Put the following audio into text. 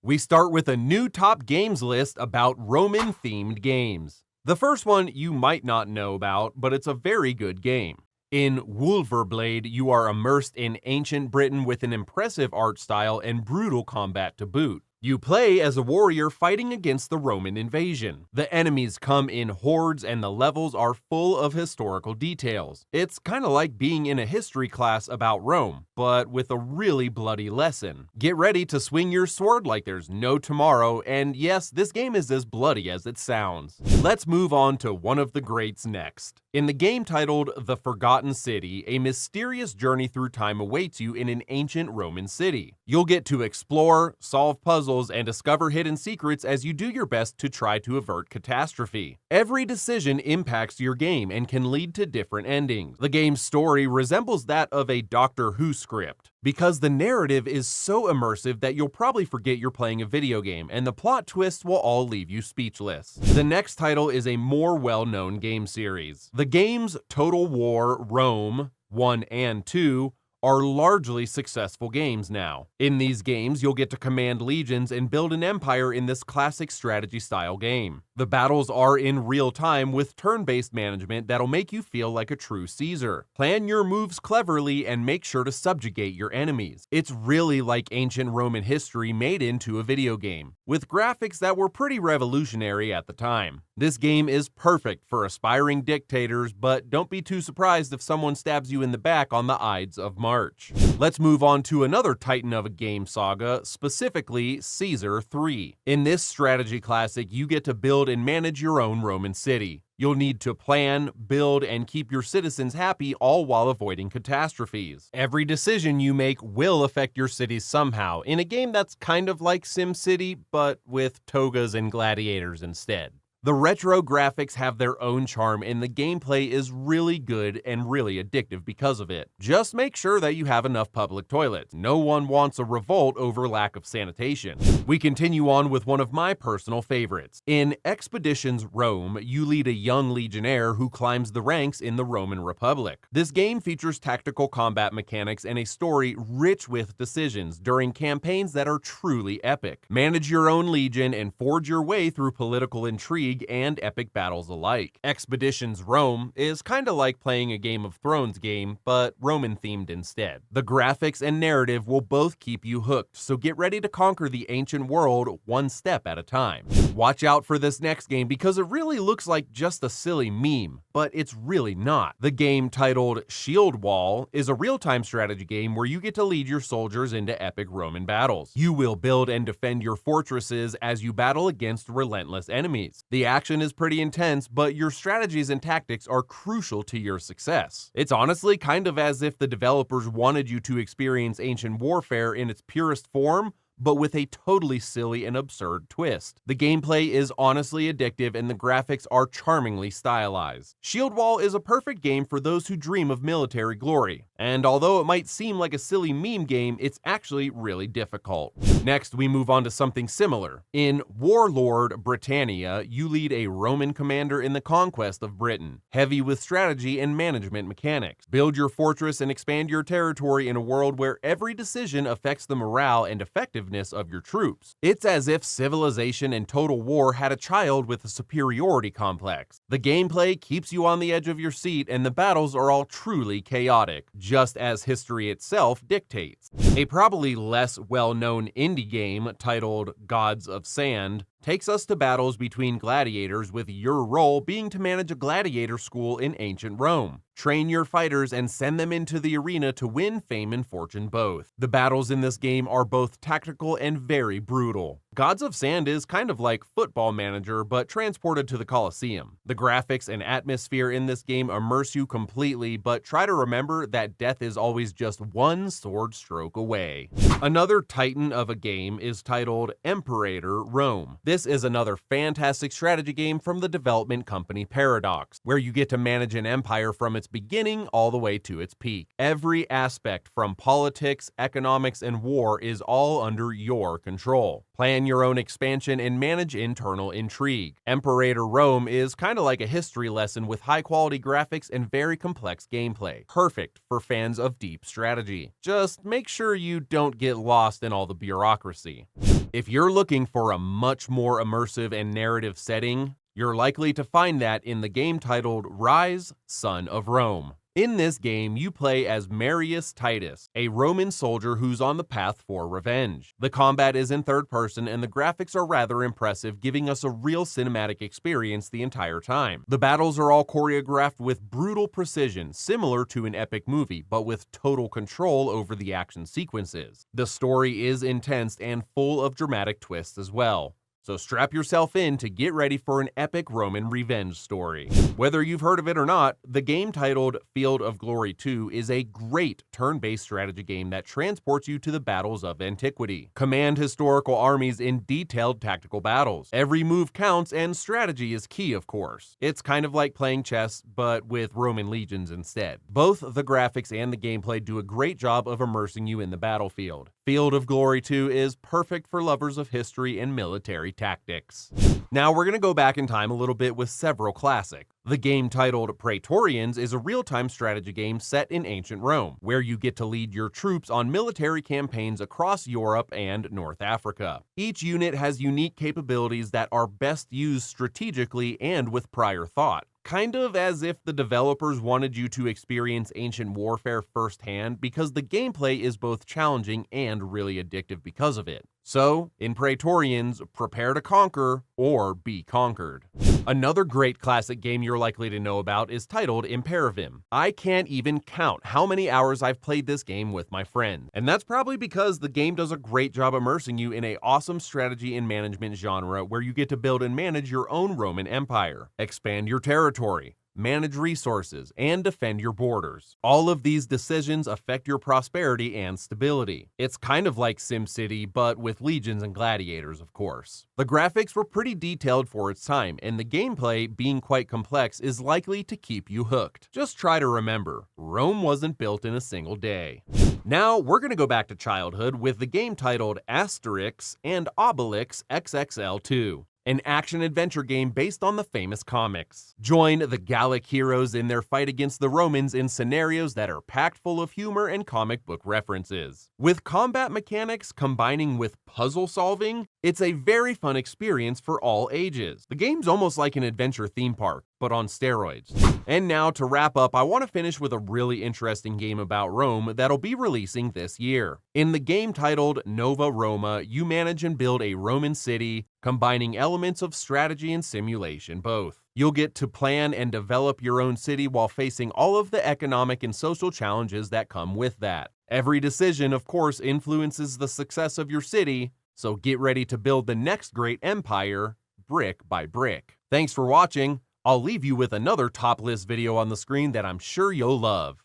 We start with a new top games list about Roman-themed games. The first one you might not know about, but it's a very good game. In Wulverblade, you are immersed in ancient Britain with an impressive art style and brutal combat to boot. You play as a warrior fighting against the Roman invasion. The enemies come in hordes and the levels are full of historical details. It's kind of like being in a history class about Rome, but with a really bloody lesson. Get ready to swing your sword like there's no tomorrow, and yes, this game is as bloody as it sounds. Let's move on to one of the greats next. In the game titled The Forgotten City, a mysterious journey through time awaits you in an ancient Roman city. You'll get to explore, solve puzzles, and discover hidden secrets as you do your best to try to avert catastrophe. Every decision impacts your game and can lead to different endings. The game's story resembles that of a Doctor Who script, because the narrative is so immersive that you'll probably forget you're playing a video game, and the plot twists will all leave you speechless. The next title is a more well-known game series. The games Total War Rome 1 and 2 are largely successful games now. In these games, you'll get to command legions and build an empire in this classic strategy-style game. The battles are in real time with turn-based management that'll make you feel like a true Caesar. Plan your moves cleverly and make sure to subjugate your enemies. It's really like ancient Roman history made into a video game, with graphics that were pretty revolutionary at the time. This game is perfect for aspiring dictators, but don't be too surprised if someone stabs you in the back on the Ides of March. Let's move on to another titan of a game saga, specifically Caesar 3. In this strategy classic, you get to build and manage your own Roman city. You'll need to plan, build, and keep your citizens happy, all while avoiding catastrophes. Every decision you make will affect your city somehow, in a game that's kind of like SimCity, but with togas and gladiators instead. The retro graphics have their own charm, and the gameplay is really good and really addictive because of it. Just make sure that you have enough public toilets. No one wants a revolt over lack of sanitation. We continue on with one of my personal favorites. In Expeditions Rome, you lead a young legionnaire who climbs the ranks in the Roman Republic. This game features tactical combat mechanics and a story rich with decisions during campaigns that are truly epic. Manage your own legion and forge your way through political intrigue and epic battles alike. Expeditions Rome is kinda like playing a Game of Thrones game, but Roman-themed instead. The graphics and narrative will both keep you hooked, so get ready to conquer the ancient world one step at a time. Watch out for this next game because it really looks like just a silly meme, but it's really not. The game titled Shieldwall is a real-time strategy game where you get to lead your soldiers into epic Roman battles. You will build and defend your fortresses as you battle against relentless enemies. The action is pretty intense, but your strategies and tactics are crucial to your success. It's honestly kind of as if the developers wanted you to experience ancient warfare in its purest form, but with a totally silly and absurd twist. The gameplay is honestly addictive and the graphics are charmingly stylized. Shieldwall is a perfect game for those who dream of military glory, and although it might seem like a silly meme game, it's actually really difficult. Next, we move on to something similar. In Warlord Britannia, you lead a Roman commander in the conquest of Britain, heavy with strategy and management mechanics. Build your fortress and expand your territory in a world where every decision affects the morale and effectiveness of your troops. It's as if Civilization and Total War had a child with a superiority complex. The gameplay keeps you on the edge of your seat and the battles are all truly chaotic, just as history itself dictates. A probably less well-known indie game titled Gods of Sand takes us to battles between gladiators, with your role being to manage a gladiator school in ancient Rome. Train your fighters and send them into the arena to win fame and fortune both. The battles in this game are both tactical and very brutal. Gods of Sand is kind of like Football Manager, but transported to the Colosseum. The graphics and atmosphere in this game immerse you completely, but try to remember that death is always just one sword stroke away. Another titan of a game is titled Imperator Rome. This is another fantastic strategy game from the development company Paradox, where you get to manage an empire from its beginning all the way to its peak. Every aspect from politics, economics, and war is all under your control. Plan your own expansion and manage internal intrigue. Imperator Rome is kinda like a history lesson with high-quality graphics and very complex gameplay, perfect for fans of deep strategy. Just make sure you don't get lost in all the bureaucracy. If you're looking for a much more immersive and narrative setting, you're likely to find that in the game titled Rise, Son of Rome. In this game, you play as Marius Titus, a Roman soldier who's on the path for revenge. The combat is in third person and the graphics are rather impressive, giving us a real cinematic experience the entire time. The battles are all choreographed with brutal precision, similar to an epic movie, but with total control over the action sequences. The story is intense and full of dramatic twists as well. So strap yourself in to get ready for an epic Roman revenge story. Whether you've heard of it or not, the game titled Field of Glory 2 is a great turn-based strategy game that transports you to the battles of antiquity. Command historical armies in detailed tactical battles. Every move counts and strategy is key, of course. It's kind of like playing chess, but with Roman legions instead. Both the graphics and the gameplay do a great job of immersing you in the battlefield. Field of Glory 2 is perfect for lovers of history and military tactics. Now we're going to go back in time a little bit with several classics. The game titled Praetorians is a real-time strategy game set in ancient Rome, where you get to lead your troops on military campaigns across Europe and North Africa. Each unit has unique capabilities that are best used strategically and with prior thought. Kind of as if the developers wanted you to experience ancient warfare firsthand, because the gameplay is both challenging and really addictive because of it. So, in Praetorians, prepare to conquer or be conquered. Another great classic game you're likely to know about is titled Imperivm. I can't even count how many hours I've played this game with my friend, and that's probably because the game does a great job immersing you in an awesome strategy and management genre where you get to build and manage your own Roman Empire, expand your territory, manage resources, and defend your borders. All of these decisions affect your prosperity and stability. It's kind of like SimCity, but with legions and gladiators, of course. The graphics were pretty detailed for its time, and the gameplay, being quite complex, is likely to keep you hooked. Just try to remember, Rome wasn't built in a single day. Now, we're going to go back to childhood with the game titled Asterix and Obelix XXL 2. An action-adventure game based on the famous comics. Join the Gallic heroes in their fight against the Romans in scenarios that are packed full of humor and comic book references. With combat mechanics combining with puzzle solving, it's a very fun experience for all ages. The game's almost like an adventure theme park, but on steroids. And now, to wrap up, I want to finish with a really interesting game about Rome that'll be releasing this year. In the game titled Nova Roma, you manage and build a Roman city, combining elements of strategy and simulation both. You'll get to plan and develop your own city while facing all of the economic and social challenges that come with that. Every decision, of course, influences the success of your city, so get ready to build the next great empire, brick by brick. Thanks for watching. I'll leave you with another top list video on the screen that I'm sure you'll love.